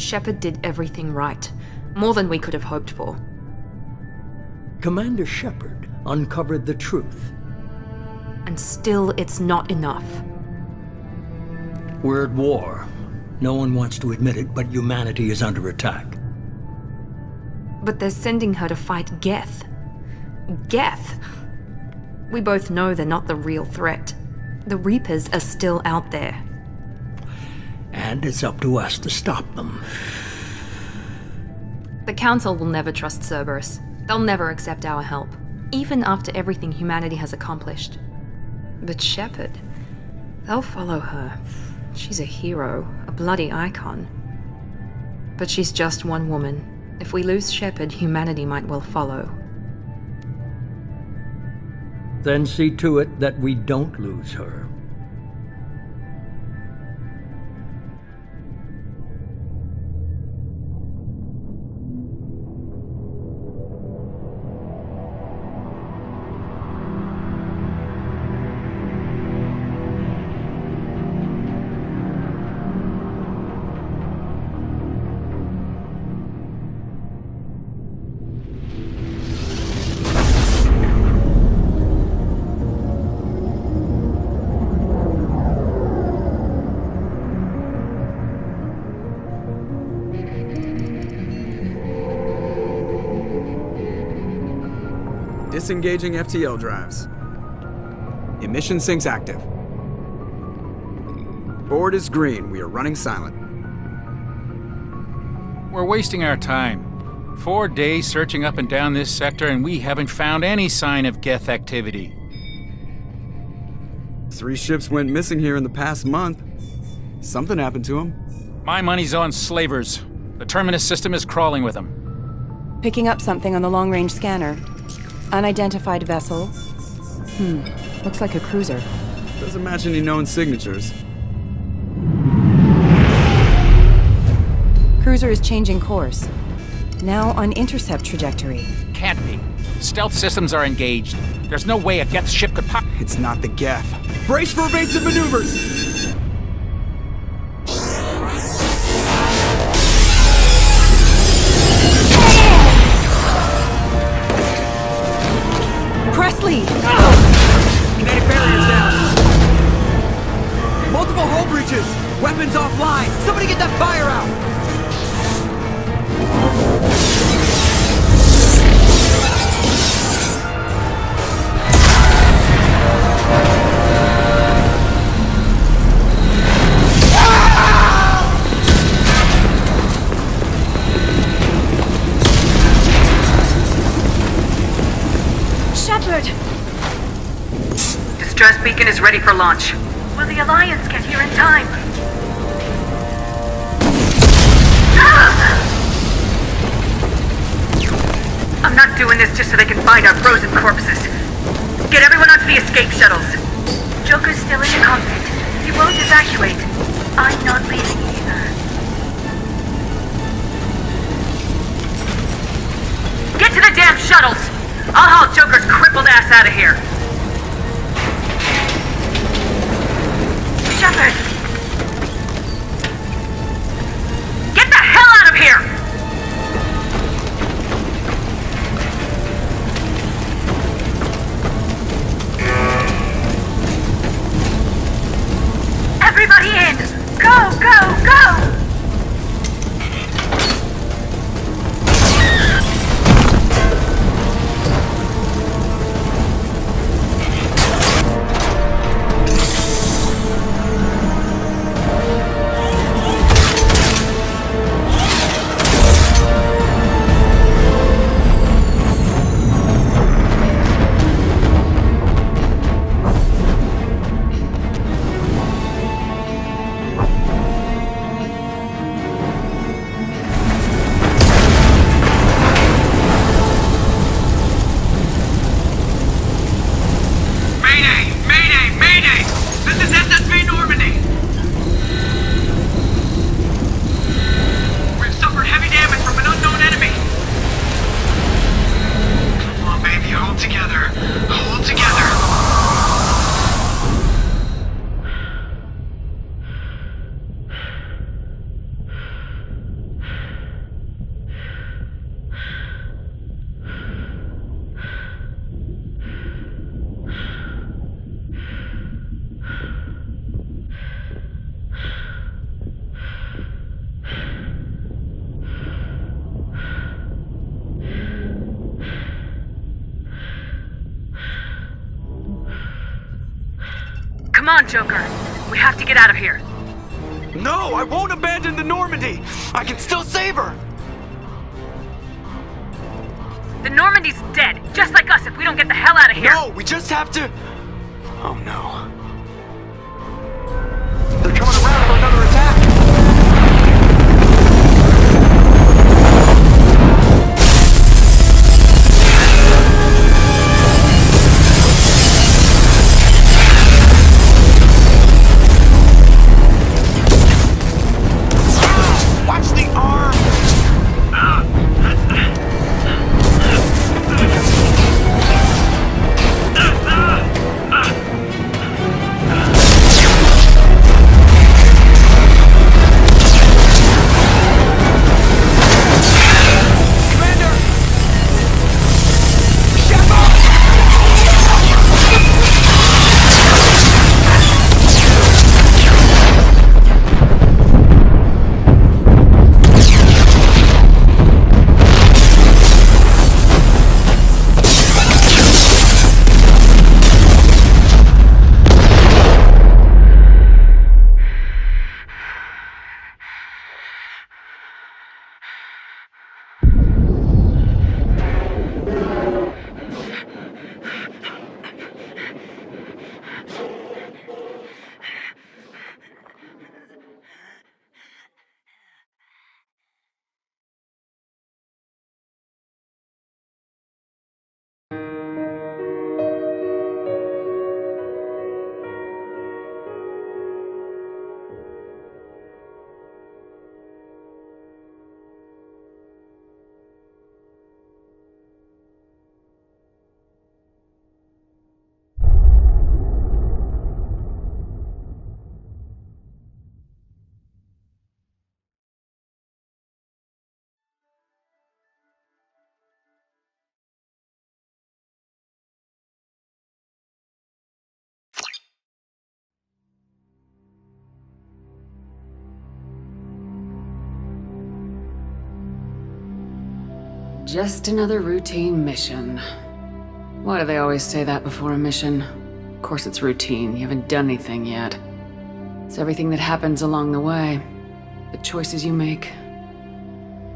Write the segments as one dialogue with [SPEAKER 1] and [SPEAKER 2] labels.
[SPEAKER 1] Shepard did everything right. More than we could have hoped for.
[SPEAKER 2] Commander Shepard uncovered the truth.
[SPEAKER 1] And still, it's not enough.
[SPEAKER 2] We're at war. No one wants to admit it, but humanity is under attack.
[SPEAKER 1] But they're sending her to fight Geth. Geth! We both know they're not the real threat. The Reapers are still out there.
[SPEAKER 2] And it's up to us to stop them.
[SPEAKER 1] The Council will never trust Cerberus. They'll never accept our help, even after everything humanity has accomplished. But Shepard, they'll follow her. She's a hero, a bloody icon. But she's just one woman. If we lose Shepard, humanity might well follow.
[SPEAKER 2] Then see to it that we don't lose her.
[SPEAKER 3] Disengaging FTL drives. Emission sinks active. Board is green. We are running silent.
[SPEAKER 4] We're wasting our time. 4 days searching up and down this sector, and we haven't found any sign of Geth activity.
[SPEAKER 3] 3 ships went missing here in the past month. Something happened to them.
[SPEAKER 4] My money's on slavers. The Terminus system is crawling with them.
[SPEAKER 5] Picking up something on the long-range scanner. Unidentified vessel. Looks like a cruiser.
[SPEAKER 3] Doesn't match any known signatures.
[SPEAKER 5] Cruiser is changing course. Now on intercept trajectory.
[SPEAKER 4] Can't be. Stealth systems are engaged. There's no way a Geth ship could pop.
[SPEAKER 3] It's not the Geth. Brace for evasive maneuvers!
[SPEAKER 5] Presley!
[SPEAKER 3] Kinetic barriers down! Multiple hull breaches! Weapons offline! Somebody get that fire out!
[SPEAKER 6] Distress beacon is ready for launch. Will the Alliance get here in time? I'm not doing this just so they can find our frozen corpses. Get everyone onto the escape shuttles. Joker's still in the cockpit. He won't evacuate. I'm not leaving either. Get to the damn shuttles! I'll haul Joker's crippled ass out of here. Shepard! Get the hell out of here! Everybody in! Go, go, go! Come on, Joker. We have to get out of here.
[SPEAKER 3] No, I won't abandon the Normandy! I can still save her!
[SPEAKER 6] The Normandy's dead, just like us if we don't get the hell out of here.
[SPEAKER 3] No, we just have to... Oh no. They're coming around for another attack! Watch the arm!
[SPEAKER 7] Just another routine mission. Why do they always say that before a mission? Of course it's routine, you haven't done anything yet. It's everything that happens along the way. The choices you make,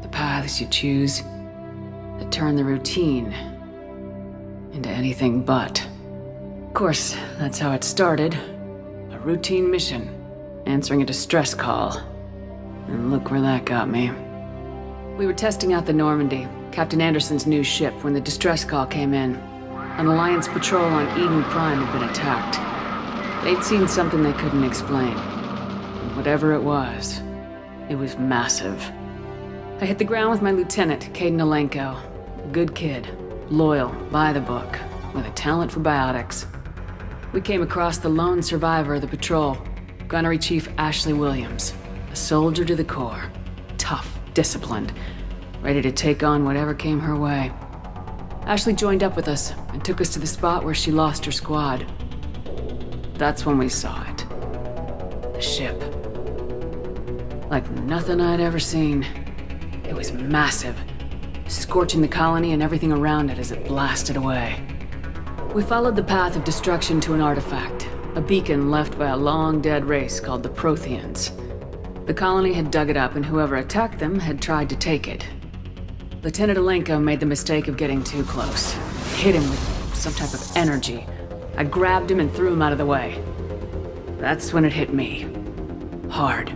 [SPEAKER 7] the paths you choose, that turn the routine into anything but. Of course, that's how it started. A routine mission, answering a distress call. And look where that got me. We were testing out the Normandy, Captain Anderson's new ship, when the distress call came in. An Alliance patrol on Eden Prime had been attacked. They'd seen something they couldn't explain. And whatever it was massive. I hit the ground with my lieutenant, Kaidan Alenko. A good kid, loyal, by the book, with a talent for biotics. We came across the lone survivor of the patrol, Gunnery Chief Ashley Williams. A soldier to the core. Tough, disciplined, ready to take on whatever came her way. Ashley joined up with us and took us to the spot where she lost her squad. That's when we saw it. The ship. Like nothing I'd ever seen. It was massive, scorching the colony and everything around it as it blasted away. We followed the path of destruction to an artifact, a beacon left by a long-dead race called the Protheans. The colony had dug it up, and whoever attacked them had tried to take it. Lieutenant Alenko made the mistake of getting too close. Hit him with some type of energy. I grabbed him and threw him out of the way. That's when it hit me. Hard.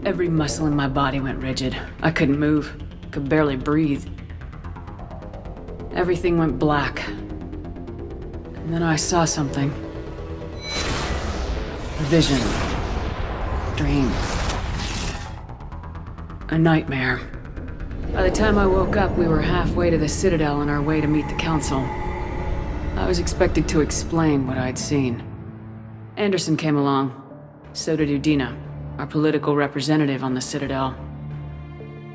[SPEAKER 7] Every muscle in my body went rigid. I couldn't move. Could barely breathe. Everything went black. And then I saw something. A vision. Dream. A nightmare. By the time I woke up, we were halfway to the Citadel on our way to meet the Council. I was expected to explain what I'd seen. Anderson came along. So did Udina, our political representative on the Citadel.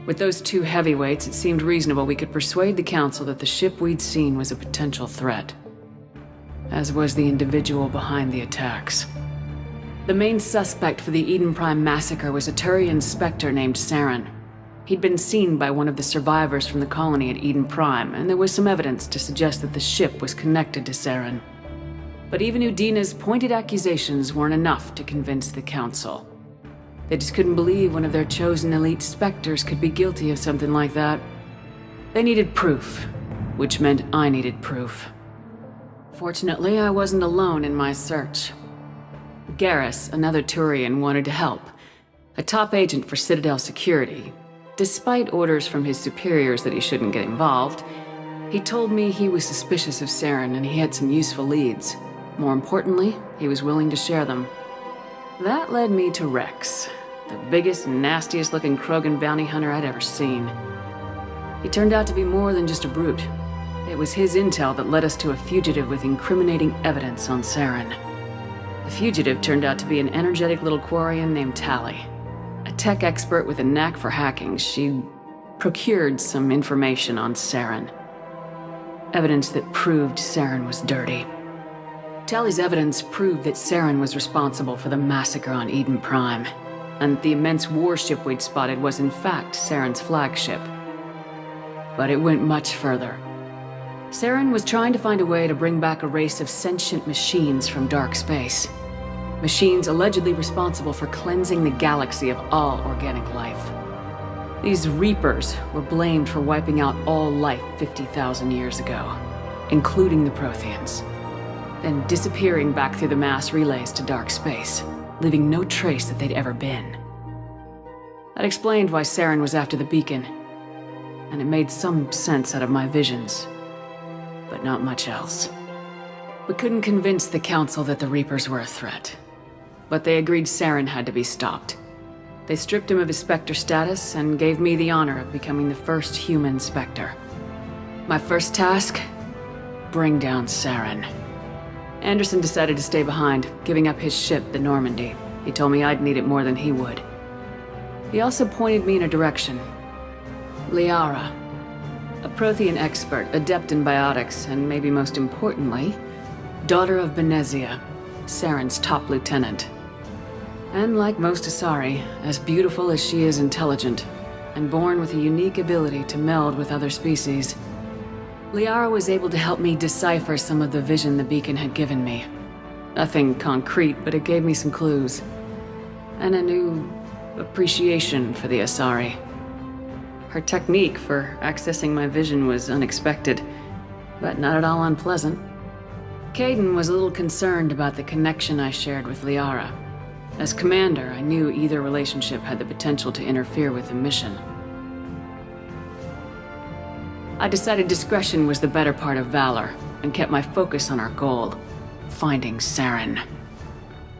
[SPEAKER 7] With those two heavyweights, it seemed reasonable we could persuade the Council that the ship we'd seen was a potential threat. As was the individual behind the attacks. The main suspect for the Eden Prime massacre was a Turian Spectre named Saren. He'd been seen by one of the survivors from the colony at Eden Prime, and there was some evidence to suggest that the ship was connected to Saren. But even Udina's pointed accusations weren't enough to convince the Council. They just couldn't believe one of their chosen elite Spectres could be guilty of something like that. They needed proof, which meant I needed proof. Fortunately, I wasn't alone in my search. Garrus, another Turian, wanted to help. A top agent for Citadel Security. Despite orders from his superiors that he shouldn't get involved, he told me he was suspicious of Saren and he had some useful leads. More importantly, he was willing to share them. That led me to Rex, the biggest and nastiest looking Krogan bounty hunter I'd ever seen. He turned out to be more than just a brute. It was his intel that led us to a fugitive with incriminating evidence on Saren. The fugitive turned out to be an energetic little Quarian named Tali. A tech expert with a knack for hacking, she'd procured some information on Saren. Evidence that proved Saren was dirty. Tali's evidence proved that Saren was responsible for the massacre on Eden Prime, and the immense warship we'd spotted was in fact Saren's flagship. But it went much further. Saren was trying to find a way to bring back a race of sentient machines from dark space. Machines allegedly responsible for cleansing the galaxy of all organic life. These Reapers were blamed for wiping out all life 50,000 years ago, including the Protheans, then disappearing back through the mass relays to dark space, leaving no trace that they'd ever been. That explained why Saren was after the beacon, and it made some sense out of my visions, but not much else. We couldn't convince the Council that the Reapers were a threat, but they agreed Saren had to be stopped. They stripped him of his Spectre status and gave me the honor of becoming the first human Spectre. My first task? Bring down Saren. Anderson decided to stay behind, giving up his ship, the Normandy. He told me I'd need it more than he would. He also pointed me in a direction. Liara. A Prothean expert, adept in biotics, and maybe most importantly, daughter of Benezia, Saren's top lieutenant. And like most Asari, as beautiful as she is intelligent, and born with a unique ability to meld with other species, Liara was able to help me decipher some of the vision the beacon had given me. Nothing concrete, but it gave me some clues. And a new appreciation for the Asari. Her technique for accessing my vision was unexpected, but not at all unpleasant. Kaidan was a little concerned about the connection I shared with Liara. As commander, I knew either relationship had the potential to interfere with the mission. I decided discretion was the better part of valor, and kept my focus on our goal, finding Saren.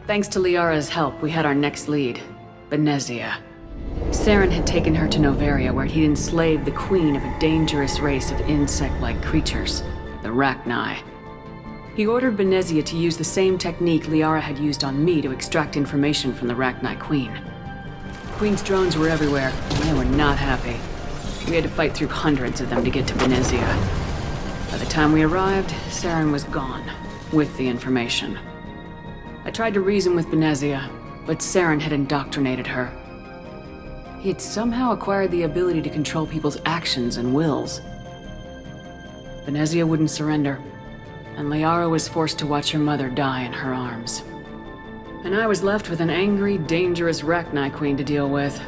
[SPEAKER 7] Thanks to Liara's help, we had our next lead, Benezia. Saren had taken her to Noveria, where he'd enslaved the queen of a dangerous race of insect-like creatures, the Rachni. He ordered Benezia to use the same technique Liara had used on me to extract information from the Rachni queen. The queen's drones were everywhere, and they were not happy. We had to fight through hundreds of them to get to Benezia. By the time we arrived, Saren was gone, with the information. I tried to reason with Benezia, but Saren had indoctrinated her. He had somehow acquired the ability to control people's actions and wills. Benezia wouldn't surrender, and Liara was forced to watch her mother die in her arms. And I was left with an angry, dangerous Rachni queen to deal with.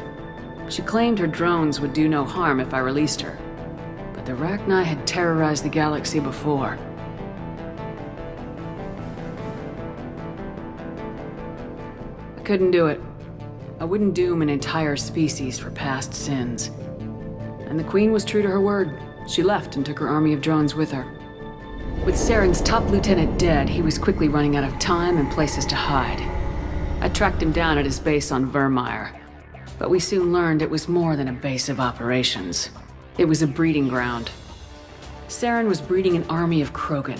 [SPEAKER 7] She claimed her drones would do no harm if I released her, but the Rachni had terrorized the galaxy before. I couldn't do it. I wouldn't doom an entire species for past sins. And the Queen was true to her word. She left and took her army of drones with her. With Saren's top lieutenant dead, he was quickly running out of time and places to hide. I tracked him down at his base on Vermeer, but we soon learned it was more than a base of operations. It was a breeding ground. Saren was breeding an army of Krogan.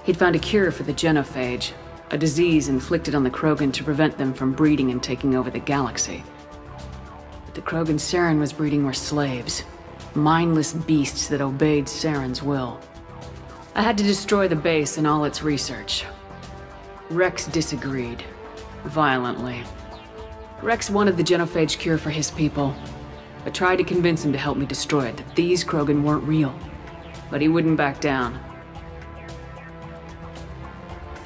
[SPEAKER 7] He'd found a cure for the genophage, a disease inflicted on the Krogan to prevent them from breeding and taking over the galaxy. But the Krogan Saren was breeding were slaves, mindless beasts that obeyed Saren's will. I had to destroy the base and all its research. Rex disagreed, violently. Rex wanted the genophage cure for his people. I tried to convince him to help me destroy it, that these Krogan weren't real. But he wouldn't back down.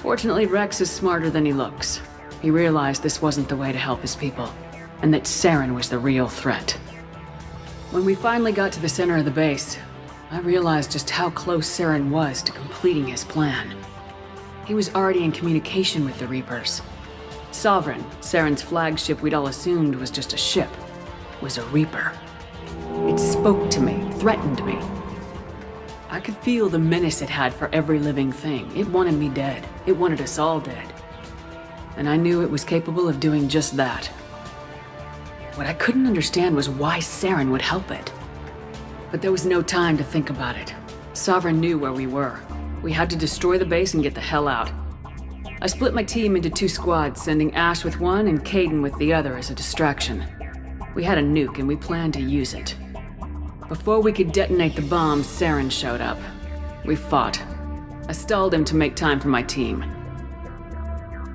[SPEAKER 7] Fortunately, Rex is smarter than he looks. He realized this wasn't the way to help his people, and that Saren was the real threat. When we finally got to the center of the base, I realized just how close Saren was to completing his plan. He was already in communication with the Reapers. Sovereign, Saren's flagship we'd all assumed was just a ship, was a Reaper. It spoke to me, threatened me. I could feel the menace it had for every living thing. It wanted me dead. It wanted us all dead. And I knew it was capable of doing just that. What I couldn't understand was why Saren would help it. But there was no time to think about it. Sovereign knew where we were. We had to destroy the base and get the hell out. I split my team into 2 squads, sending Ash with one and Kaidan with the other as a distraction. We had a nuke and we planned to use it. Before we could detonate the bomb, Saren showed up. We fought. I stalled him to make time for my team.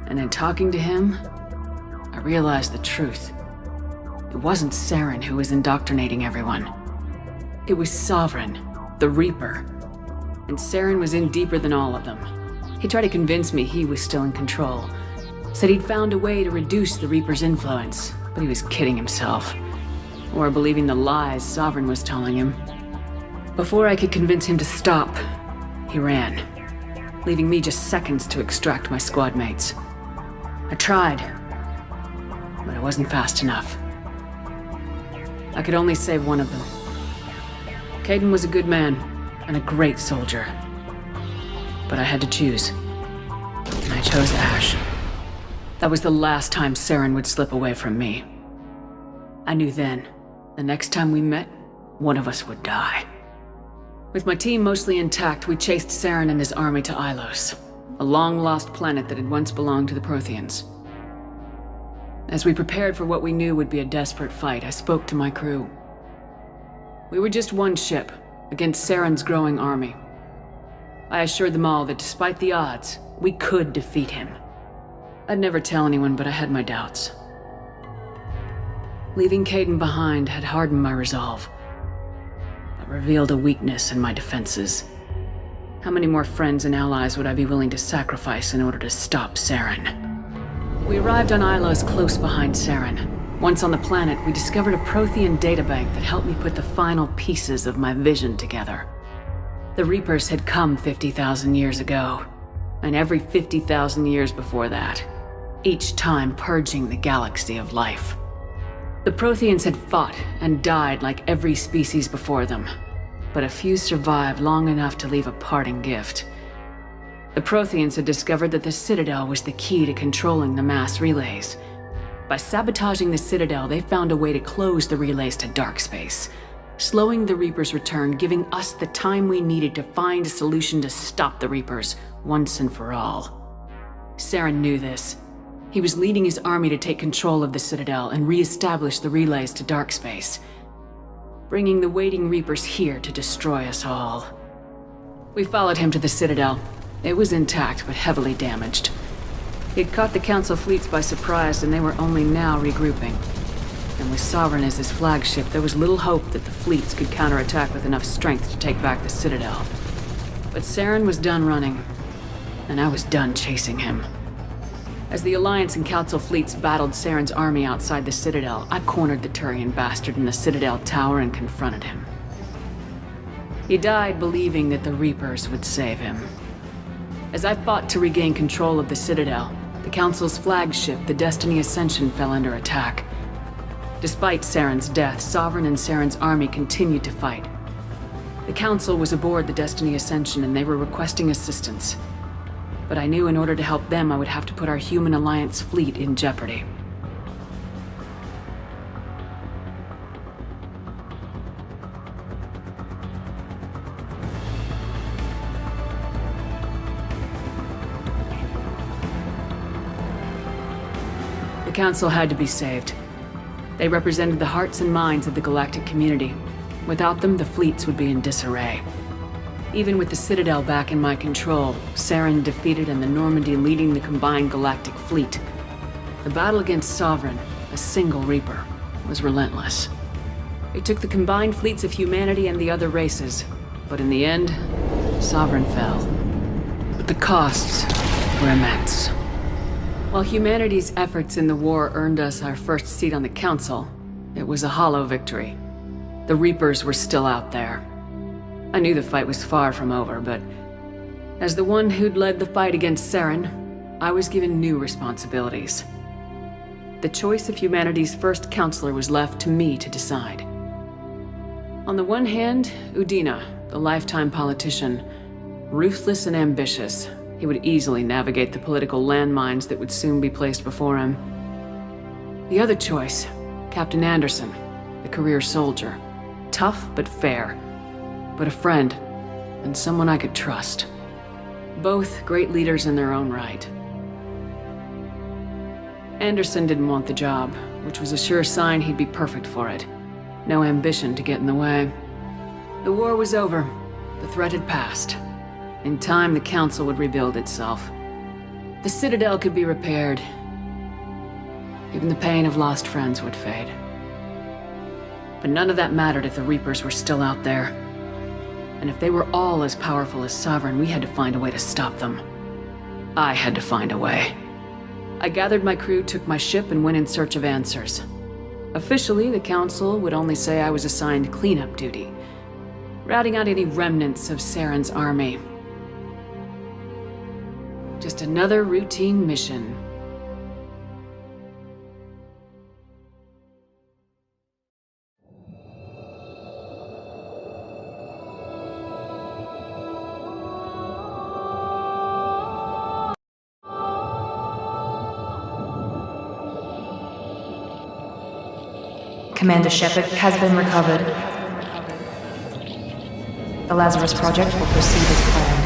[SPEAKER 7] And in talking to him, I realized the truth. It wasn't Saren who was indoctrinating everyone. It was Sovereign, the Reaper. And Saren was in deeper than all of them. He tried to convince me he was still in control. Said he'd found a way to reduce the Reaper's influence, but he was kidding himself. Or believing the lies Sovereign was telling him. Before I could convince him to stop, he ran, leaving me just seconds to extract my squad mates. I tried, but I wasn't fast enough. I could only save one of them. Kaidan was a good man and a great soldier. But I had to choose. And I chose Ash. That was the last time Saren would slip away from me. I knew then, the next time we met, one of us would die. With my team mostly intact, we chased Saren and his army to Ilos, a long-lost planet that had once belonged to the Protheans. As we prepared for what we knew would be a desperate fight, I spoke to my crew. We were just one ship, against Saren's growing army. I assured them all that despite the odds, we could defeat him. I'd never tell anyone, but I had my doubts. Leaving Kaidan behind had hardened my resolve, but revealed a weakness in my defenses. How many more friends and allies would I be willing to sacrifice in order to stop Saren? We arrived on Ilos close behind Saren. Once on the planet, we discovered a Prothean databank that helped me put the final pieces of my vision together. The Reapers had come 50,000 years ago, and every 50,000 years before that, each time purging the galaxy of life. The Protheans had fought and died like every species before them, but a few survived long enough to leave a parting gift. The Protheans had discovered that the Citadel was the key to controlling the mass relays. By sabotaging the Citadel, they found a way to close the relays to dark space, slowing the Reapers' return, giving us the time we needed to find a solution to stop the Reapers once and for all. Saren knew this. He was leading his army to take control of the Citadel and re-establish the relays to dark space, bringing the waiting Reapers here to destroy us all. We followed him to the Citadel. It was intact, but heavily damaged. He'd caught the Council fleets by surprise, and they were only now regrouping. And with Sovereign as his flagship, there was little hope that the fleets could counterattack with enough strength to take back the Citadel. But Saren was done running, and I was done chasing him. As the Alliance and Council fleets battled Saren's army outside the Citadel, I cornered the Turian bastard in the Citadel tower and confronted him. He died believing that the Reapers would save him. As I fought to regain control of the Citadel, the Council's flagship, the Destiny Ascension, fell under attack. Despite Saren's death, Sovereign and Saren's army continued to fight. The Council was aboard the Destiny Ascension and they were requesting assistance. But I knew in order to help them, I would have to put our human Alliance fleet in jeopardy. The Council had to be saved. They represented the hearts and minds of the galactic community. Without them, the fleets would be in disarray. Even with the Citadel back in my control, Saren defeated and the Normandy leading the combined galactic fleet, the battle against Sovereign, a single Reaper, was relentless. It took the combined fleets of humanity and the other races, but in the end, Sovereign fell. But the costs were immense. While humanity's efforts in the war earned us our first seat on the Council, it was a hollow victory. The Reapers were still out there. I knew the fight was far from over, but as the one who'd led the fight against Saren, I was given new responsibilities. The choice of humanity's first counselor was left to me to decide. On the one hand, Udina, the lifetime politician, ruthless and ambitious, he would easily navigate the political landmines that would soon be placed before him. The other choice, Captain Anderson, the career soldier, tough but fair, but a friend, and someone I could trust. Both great leaders in their own right. Anderson didn't want the job, which was a sure sign he'd be perfect for it. No ambition to get in the way. The war was over. The threat had passed. In time, the Council would rebuild itself. The Citadel could be repaired. Even the pain of lost friends would fade. But none of that mattered if the Reapers were still out there. And if they were all as powerful as Sovereign, we had to find a way to stop them. I had to find a way. I gathered my crew, took my ship, and went in search of answers. Officially, the Council would only say I was assigned cleanup duty, routing out any remnants of Saren's army. Just another routine mission.
[SPEAKER 1] Commander Shepard has been recovered. The Lazarus Project will proceed as planned.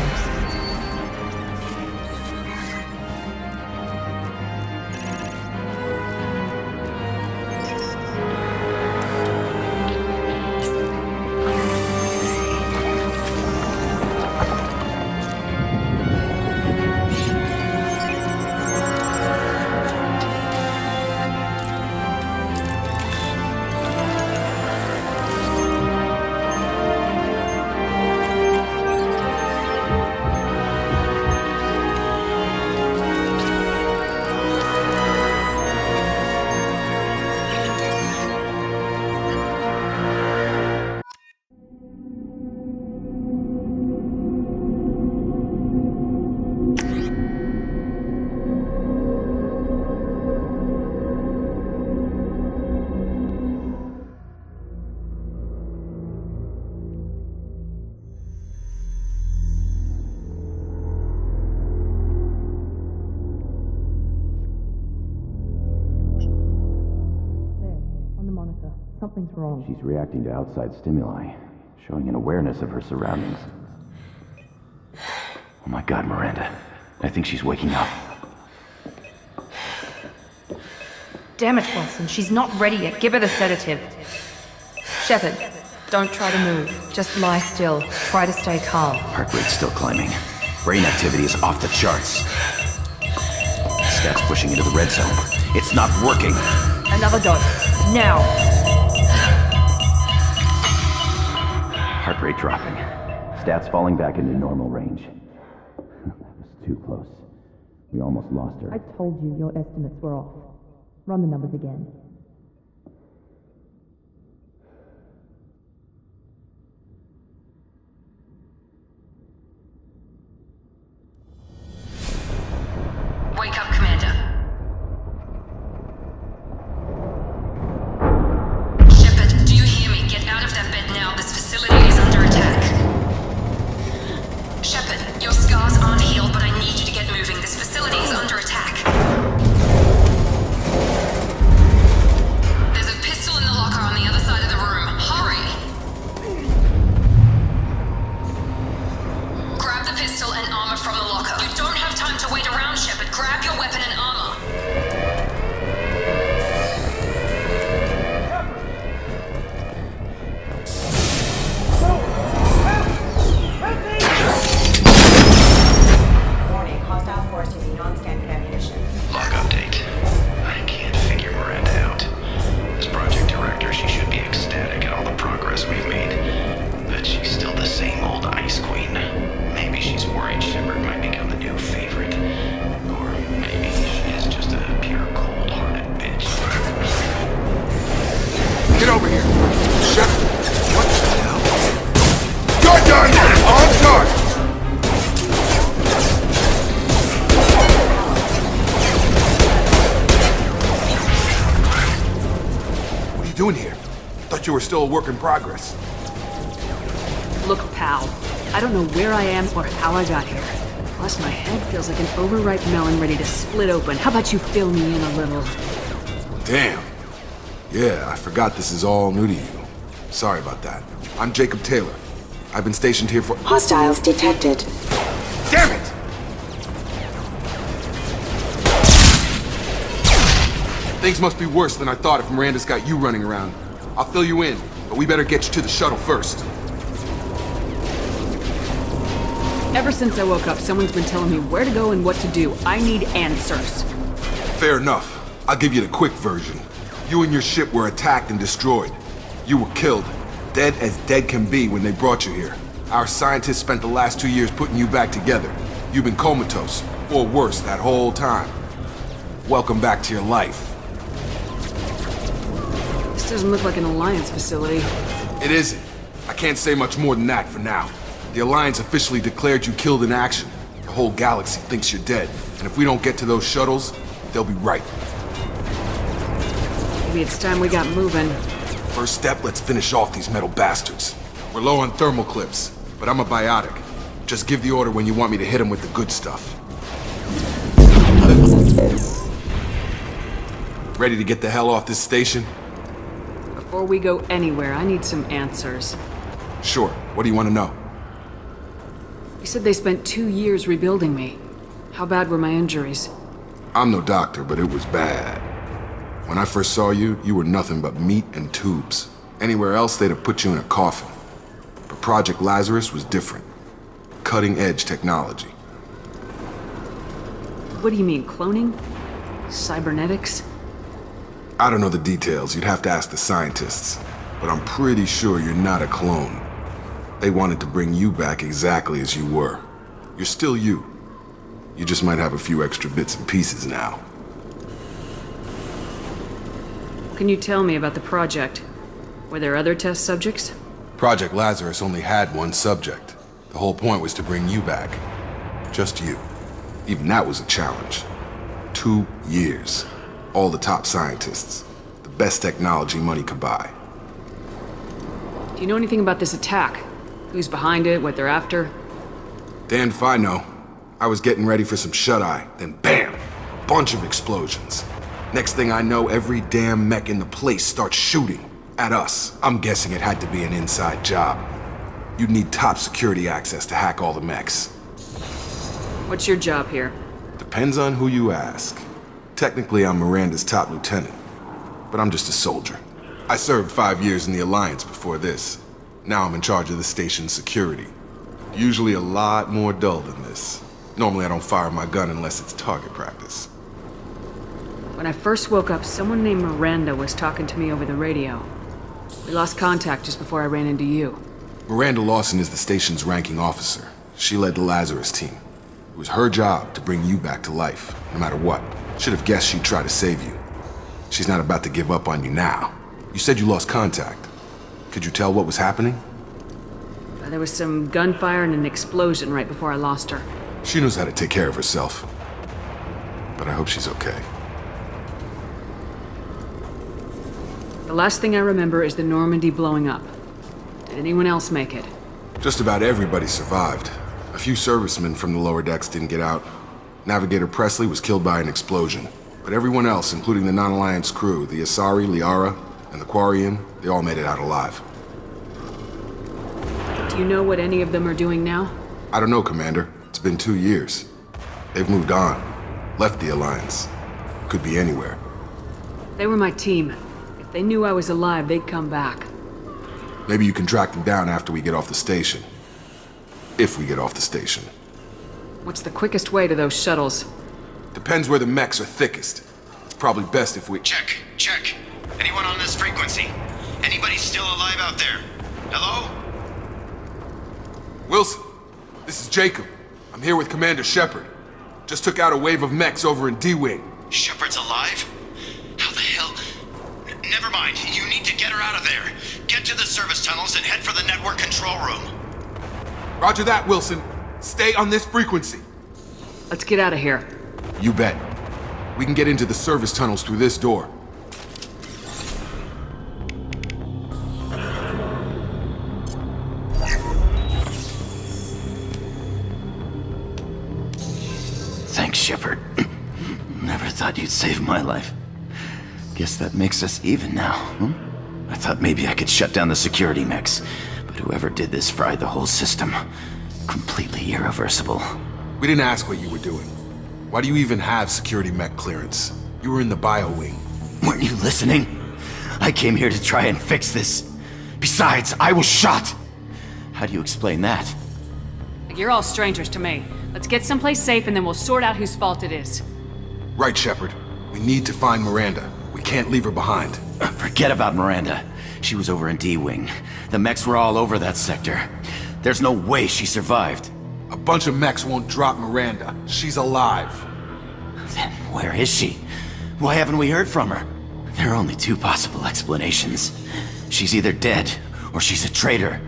[SPEAKER 8] Something's wrong. She's reacting to outside stimuli, showing an awareness of her surroundings. Oh my God, Miranda. I think she's waking up.
[SPEAKER 1] Damn it, Wilson. She's not ready yet. Give her the sedative. Shepard, don't try to move. Just lie still. Try to stay calm.
[SPEAKER 8] Heart rate's still climbing. Brain activity is off the charts. Stats pushing into the red zone. It's not working.
[SPEAKER 1] Another dose. Now.
[SPEAKER 8] Heart rate dropping. Stats falling back into normal range. That was too close. We almost lost her.
[SPEAKER 9] I told you your estimates were off. Run the numbers again.
[SPEAKER 6] Wake up, Commander. Shepard, do you hear me? Get out of that bed now. This facility is under attack. Shepard, your scars aren't healed, but I need you to get moving. This facility is under attack.
[SPEAKER 10] doing here? Thought you were still a work in progress.
[SPEAKER 7] Look, pal, I don't know where I am or how I got here. Plus, my head feels like an overripe melon ready to split open. How about you fill me in a little?
[SPEAKER 10] Damn. Yeah, I forgot this is all new to you. Sorry about that. I'm Jacob Taylor. I've been stationed here for—
[SPEAKER 11] Hostiles detected.
[SPEAKER 10] Damn it! Things must be worse than I thought if Miranda's got you running around. I'll fill you in, but we better get you to the shuttle first.
[SPEAKER 7] Ever since I woke up, someone's been telling me where to go and what to do. I need answers.
[SPEAKER 10] Fair enough. I'll give you the quick version. You and your ship were attacked and destroyed. You were killed. Dead as dead can be when they brought you here. Our scientists spent the last 2 years putting you back together. You've been comatose, or worse, that whole time. Welcome back to your life.
[SPEAKER 7] This doesn't look like an Alliance facility.
[SPEAKER 10] It isn't. I can't say much more than that for now. The Alliance officially declared you killed in action. The whole galaxy thinks you're dead, and if we don't get to those shuttles, they'll be right.
[SPEAKER 7] Maybe it's time we got moving.
[SPEAKER 10] First step, let's finish off these metal bastards. We're low on thermal clips, but I'm a biotic. Just give the order when you want me to hit them with the good stuff. Ready to get the hell off this station?
[SPEAKER 7] Before we go anywhere, I need some answers.
[SPEAKER 10] Sure. What do you want to know?
[SPEAKER 7] You said they spent 2 years rebuilding me. How bad were my injuries?
[SPEAKER 10] I'm no doctor, but it was bad. When I first saw you, you were nothing but meat and tubes. Anywhere else, they'd have put you in a coffin. But Project Lazarus was different. Cutting-edge technology.
[SPEAKER 7] What do you mean, cloning? Cybernetics?
[SPEAKER 10] I don't know the details. You'd have to ask the scientists. But I'm pretty sure you're not a clone. They wanted to bring you back exactly as you were. You're still you. You just might have a few extra bits and pieces now.
[SPEAKER 7] Can you tell me about the project? Were there other test subjects?
[SPEAKER 10] Project Lazarus only had one subject. The whole point was to bring you back. Just you. Even that was a challenge. 2 years. All the top scientists. The best technology money could buy.
[SPEAKER 7] Do you know anything about this attack? Who's behind it, what they're after?
[SPEAKER 10] Damned if I know. I was getting ready for some shut-eye, then bam! Bunch of explosions. Next thing I know, every damn mech in the place starts shooting. At us. I'm guessing it had to be an inside job. You'd need top security access to hack all the mechs.
[SPEAKER 7] What's your job here?
[SPEAKER 10] Depends on who you ask. Technically, I'm Miranda's top lieutenant. But I'm just a soldier. I served 5 years in the Alliance before this. Now I'm in charge of the station's security. Usually a lot more dull than this. Normally I don't fire my gun unless it's target practice.
[SPEAKER 7] When I first woke up, someone named Miranda was talking to me over the radio. We lost contact just before I ran into you.
[SPEAKER 10] Miranda Lawson is the station's ranking officer. She led the Lazarus team. It was her job to bring you back to life, no matter what. Should have guessed she'd try to save you. She's not about to give up on you now. You said you lost contact. Could you tell what was happening?
[SPEAKER 7] There was some gunfire and an explosion right before I lost her.
[SPEAKER 10] She knows how to take care of herself. But I hope she's okay.
[SPEAKER 7] The last thing I remember is the Normandy blowing up. Did anyone else make it?
[SPEAKER 10] Just about everybody survived. A few servicemen from the lower decks didn't get out. Navigator Presley was killed by an explosion. But everyone else, including the non-Alliance crew, the Asari, Liara, and the Quarian, they all made it out alive.
[SPEAKER 7] Do you know what any of them are doing now?
[SPEAKER 10] I don't know, Commander. It's been 2 years. They've moved on. Left the Alliance. Could be anywhere.
[SPEAKER 7] They were my team. If they knew I was alive, they'd come back.
[SPEAKER 10] Maybe you can track them down after we get off the station. If we get off the station.
[SPEAKER 7] What's the quickest way to those shuttles?
[SPEAKER 10] Depends where the mechs are thickest. It's probably best if we—
[SPEAKER 12] Check. Anyone on this frequency? Anybody still alive out there? Hello?
[SPEAKER 10] Wilson, this is Jacob. I'm here with Commander Shepard. Just took out a wave of mechs over in D-Wing.
[SPEAKER 12] Shepard's alive? How the hell? Never mind. You need to get her out of there. Get to the service tunnels and head for the network control room.
[SPEAKER 10] Roger that, Wilson. Stay on this frequency.
[SPEAKER 7] Let's get out of here.
[SPEAKER 10] You bet. We can get into the service tunnels through this door.
[SPEAKER 8] Never thought you'd save my life. Guess that makes us even now, hmm? I thought maybe I could shut down the security mechs, but whoever did this fried the whole system. Completely irreversible.
[SPEAKER 10] We didn't ask what you were doing. Why do you even have security mech clearance? You were in the bio wing.
[SPEAKER 8] Weren't you listening? I came here to try and fix this. Besides, I was shot! How do you explain that?
[SPEAKER 7] You're all strangers to me. Let's get someplace safe and then we'll sort out whose fault it is.
[SPEAKER 10] Right, Shepard. We need to find Miranda. We can't leave her behind.
[SPEAKER 8] Forget about Miranda. She was over in D-Wing. The mechs were all over that sector. There's no way she survived.
[SPEAKER 10] A bunch of mechs won't drop Miranda. She's alive.
[SPEAKER 8] Then where is she? Why haven't we heard from her? There are only two possible explanations. She's either dead, or she's a traitor.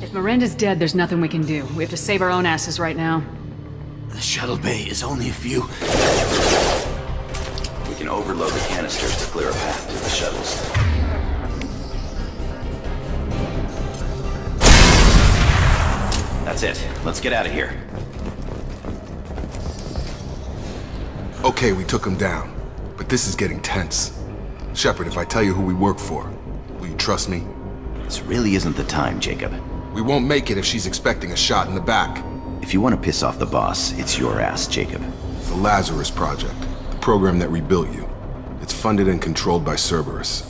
[SPEAKER 7] If Miranda's dead, there's nothing we can do. We have to save our own asses right now.
[SPEAKER 8] The shuttle bay is only a few... We can overload the canisters to clear a path to the shuttles. That's it. Let's get out of here.
[SPEAKER 10] Okay, we took him down. But this is getting tense. Shepard, if I tell you who we work for, will you trust me?
[SPEAKER 8] This really isn't the time, Jacob.
[SPEAKER 10] We won't make it if she's expecting a shot in the back.
[SPEAKER 8] If you want to piss off the boss, it's your ass, Jacob.
[SPEAKER 10] The Lazarus Project, the program that rebuilt you. It's funded and controlled by Cerberus.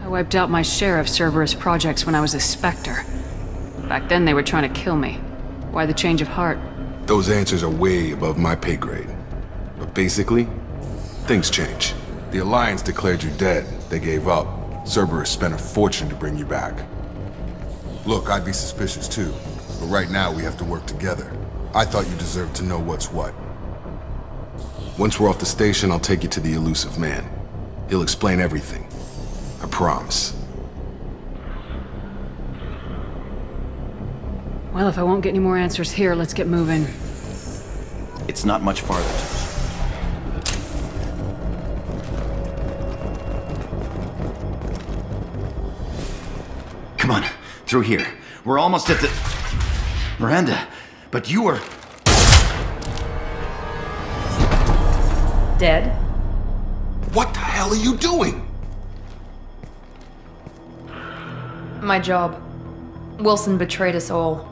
[SPEAKER 7] I wiped out my share of Cerberus projects when I was a Spectre. Back then they were trying to kill me. Why the change of heart?
[SPEAKER 10] Those answers are way above my pay grade. But basically, things change. The Alliance declared you dead. They gave up. Cerberus spent a fortune to bring you back. Look, I'd be suspicious too. But right now we have to work together. I thought you deserved to know what's what. Once we're off the station, I'll take you to the Elusive Man. He'll explain everything. I promise.
[SPEAKER 7] Well, if I won't get any more answers here, let's get moving.
[SPEAKER 8] It's not much farther. Come on, through here. We're almost at the... Miranda, but you were...
[SPEAKER 1] Dead?
[SPEAKER 10] What the hell are you doing?
[SPEAKER 1] My job. Wilson betrayed us all.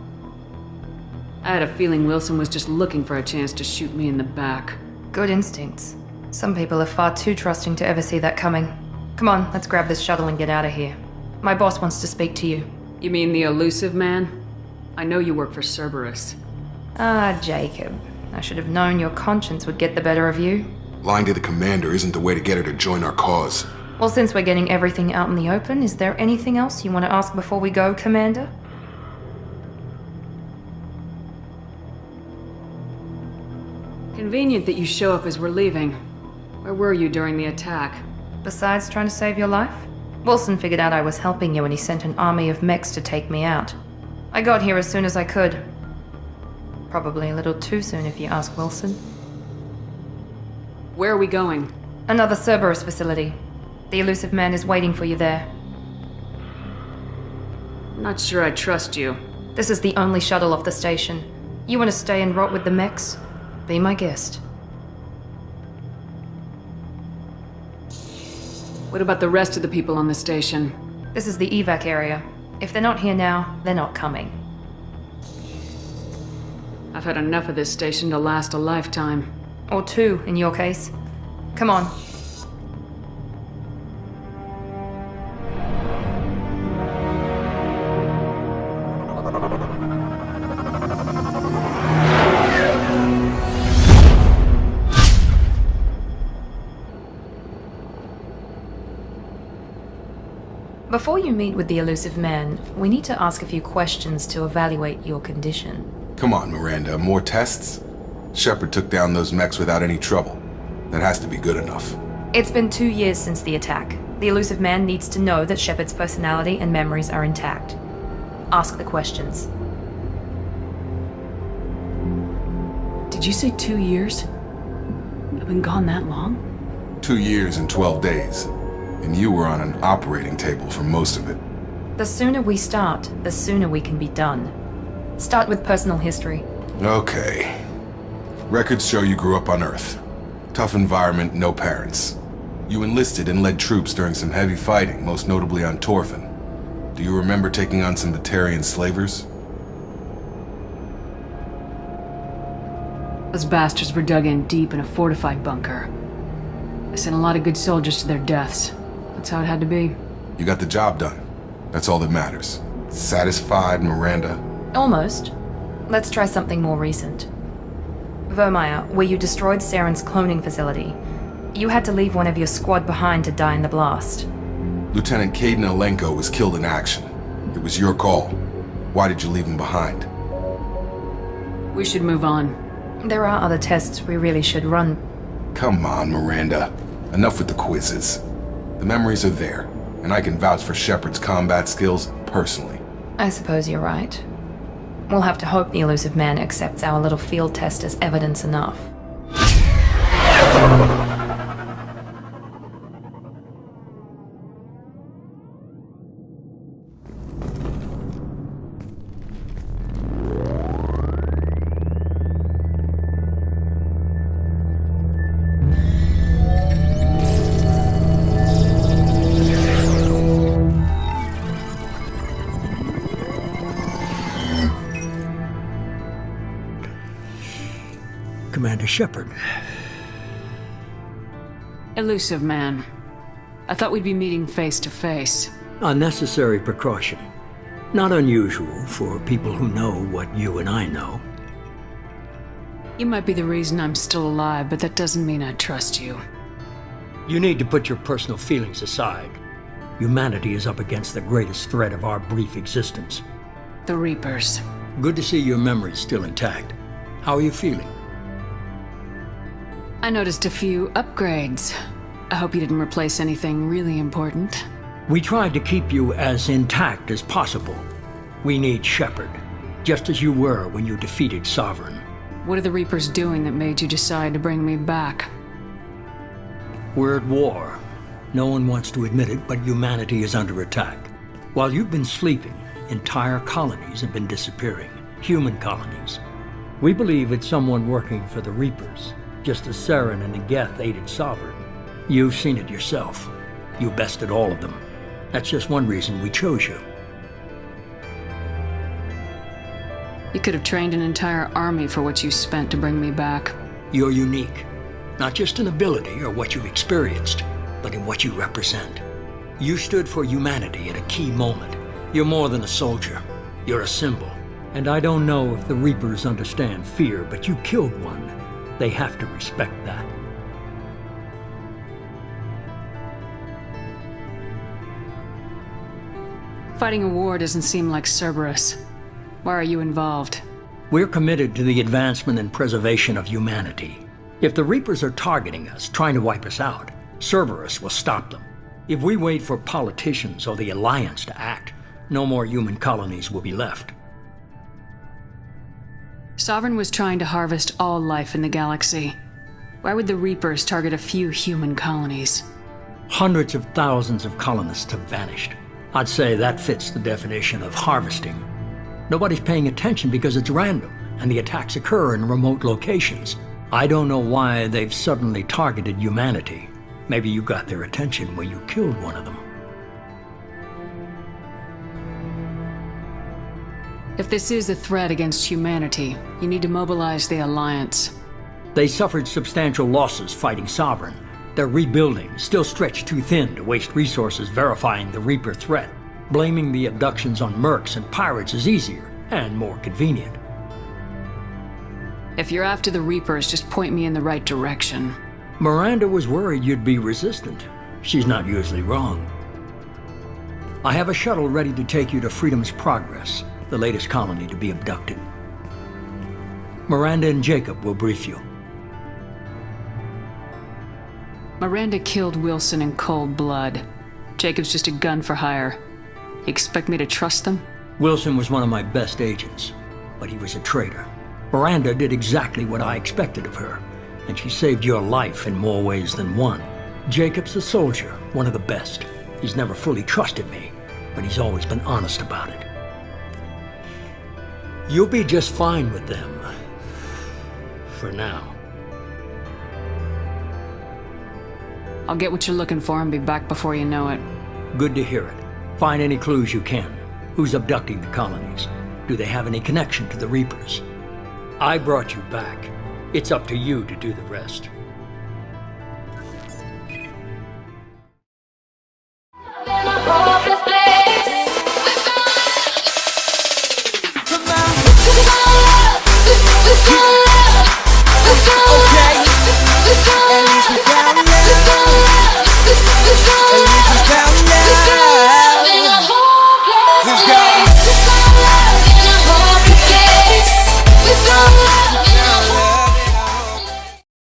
[SPEAKER 7] I had a feeling Wilson was just looking for a chance to shoot me in the back.
[SPEAKER 1] Good instincts. Some people are far too trusting to ever see that coming. Come on, let's grab this shuttle and get out of here. My boss wants to speak to you.
[SPEAKER 7] You mean the Elusive Man? I know you work for Cerberus.
[SPEAKER 1] Ah, Jacob. I should have known your conscience would get the better of you.
[SPEAKER 10] Lying to the commander isn't the way to get her to join our cause.
[SPEAKER 1] Well, since we're getting everything out in the open, is there anything else you want to ask before we go, Commander?
[SPEAKER 7] Convenient that you show up as we're leaving. Where were you during the attack?
[SPEAKER 1] Besides trying to save your life? Wilson figured out I was helping you and he sent an army of mechs to take me out. I got here as soon as I could. Probably a little too soon if you ask Wilson.
[SPEAKER 7] Where are we going?
[SPEAKER 1] Another Cerberus facility. The Elusive Man is waiting for you there.
[SPEAKER 7] Not sure I trust you.
[SPEAKER 1] This is the only shuttle off the station. You want to stay and rot with the mechs? Be my guest.
[SPEAKER 7] What about the rest of the people on the station?
[SPEAKER 1] This is the evac area. If they're not here now, they're not coming.
[SPEAKER 7] I've had enough of this station to last a lifetime.
[SPEAKER 1] Or two, in your case. Come on. Before you meet with the Elusive Man, we need to ask a few questions to evaluate your condition.
[SPEAKER 10] Come on, Miranda, more tests? Shepard took down those mechs without any trouble. That has to be good enough.
[SPEAKER 1] It's been 2 years since the attack. The Elusive Man needs to know that Shepard's personality and memories are intact. Ask the questions.
[SPEAKER 7] Did you say 2 years? I've been gone that long?
[SPEAKER 10] 2 years and 12 days. And you were on an operating table for most of it.
[SPEAKER 1] The sooner we start, the sooner we can be done. Start with personal history.
[SPEAKER 10] Okay. Records show you grew up on Earth. Tough environment, no parents. You enlisted and led troops during some heavy fighting, most notably on Torfin. Do you remember taking on some Batarian slavers?
[SPEAKER 7] Those bastards were dug in deep in a fortified bunker. I sent a lot of good soldiers to their deaths. That's how it had to be.
[SPEAKER 10] You got the job done. That's all that matters. Satisfied, Miranda?
[SPEAKER 1] Almost. Let's try something more recent. Vermeer, where you destroyed Saren's cloning facility. You had to leave one of your squad behind to die in the blast.
[SPEAKER 10] Lieutenant Kaidan Alenko was killed in action. It was your call. Why did you leave him behind?
[SPEAKER 7] We should move on.
[SPEAKER 1] There are other tests we really should run.
[SPEAKER 10] Come on, Miranda. Enough with the quizzes. The memories are there, and I can vouch for Shepard's combat skills personally.
[SPEAKER 1] I suppose you're right. We'll have to hope the Illusive Man accepts our little field test as evidence enough.
[SPEAKER 2] Commander Shepard.
[SPEAKER 7] Illusive Man. I thought we'd be meeting face to face.
[SPEAKER 2] A necessary precaution. Not unusual for people who know what you and I know.
[SPEAKER 7] You might be the reason I'm still alive, but that doesn't mean I trust you.
[SPEAKER 2] You need to put your personal feelings aside. Humanity is up against the greatest threat of our brief existence.
[SPEAKER 7] The Reapers.
[SPEAKER 2] Good to see your memory's still intact. How are you feeling?
[SPEAKER 7] I noticed a few upgrades. I hope you didn't replace anything really important.
[SPEAKER 2] We tried to keep you as intact as possible. We need Shepard, just as you were when you defeated Sovereign.
[SPEAKER 7] What are the Reapers doing that made you decide to bring me back?
[SPEAKER 2] We're at war. No one wants to admit it, but humanity is under attack. While you've been sleeping, entire colonies have been disappearing. Human colonies. We believe it's someone working for the Reapers, just as Saren and Geth aided Sovereign. You've seen it yourself. You bested all of them. That's just one reason we chose you.
[SPEAKER 7] You could have trained an entire army for what you spent to bring me back.
[SPEAKER 2] You're unique. Not just in ability or what you've experienced, but in what you represent. You stood for humanity at a key moment. You're more than a soldier. You're a symbol. And I don't know if the Reapers understand fear, but you killed one. They have to respect that.
[SPEAKER 7] Fighting a war doesn't seem like Cerberus. Why are you involved?
[SPEAKER 2] We're committed to the advancement and preservation of humanity. If the Reapers are targeting us, trying to wipe us out, Cerberus will stop them. If we wait for politicians or the Alliance to act, no more human colonies will be left.
[SPEAKER 7] Sovereign was trying to harvest all life in the galaxy. Why would the Reapers target a few human colonies?
[SPEAKER 2] Hundreds of thousands of colonists have vanished. I'd say that fits the definition of harvesting. Nobody's paying attention because it's random, and the attacks occur in remote locations. I don't know why they've suddenly targeted humanity. Maybe you got their attention when you killed one of them.
[SPEAKER 7] If this is a threat against humanity, you need to mobilize the Alliance.
[SPEAKER 2] They suffered substantial losses fighting Sovereign. They're rebuilding, still stretched too thin to waste resources verifying the Reaper threat. Blaming the abductions on mercs and pirates is easier and more convenient.
[SPEAKER 7] If you're after the Reapers, just point me in the right direction.
[SPEAKER 2] Miranda was worried you'd be resistant. She's not usually wrong. I have a shuttle ready to take you to Freedom's Progress, the latest colony to be abducted. Miranda and Jacob will brief you.
[SPEAKER 7] Miranda killed Wilson in cold blood. Jacob's just a gun for hire. You expect me to trust them?
[SPEAKER 2] Wilson was one of my best agents, but he was a traitor. Miranda did exactly what I expected of her, and she saved your life in more ways than one. Jacob's a soldier, one of the best. He's never fully trusted me, but he's always been honest about it. You'll be just fine with them. for now.
[SPEAKER 7] I'll get what you're looking for and be back before you know it.
[SPEAKER 2] Good to hear it. Find any clues you can. Who's abducting the colonies? Do they have any connection to the Reapers? I brought you back. It's up to you to do the rest.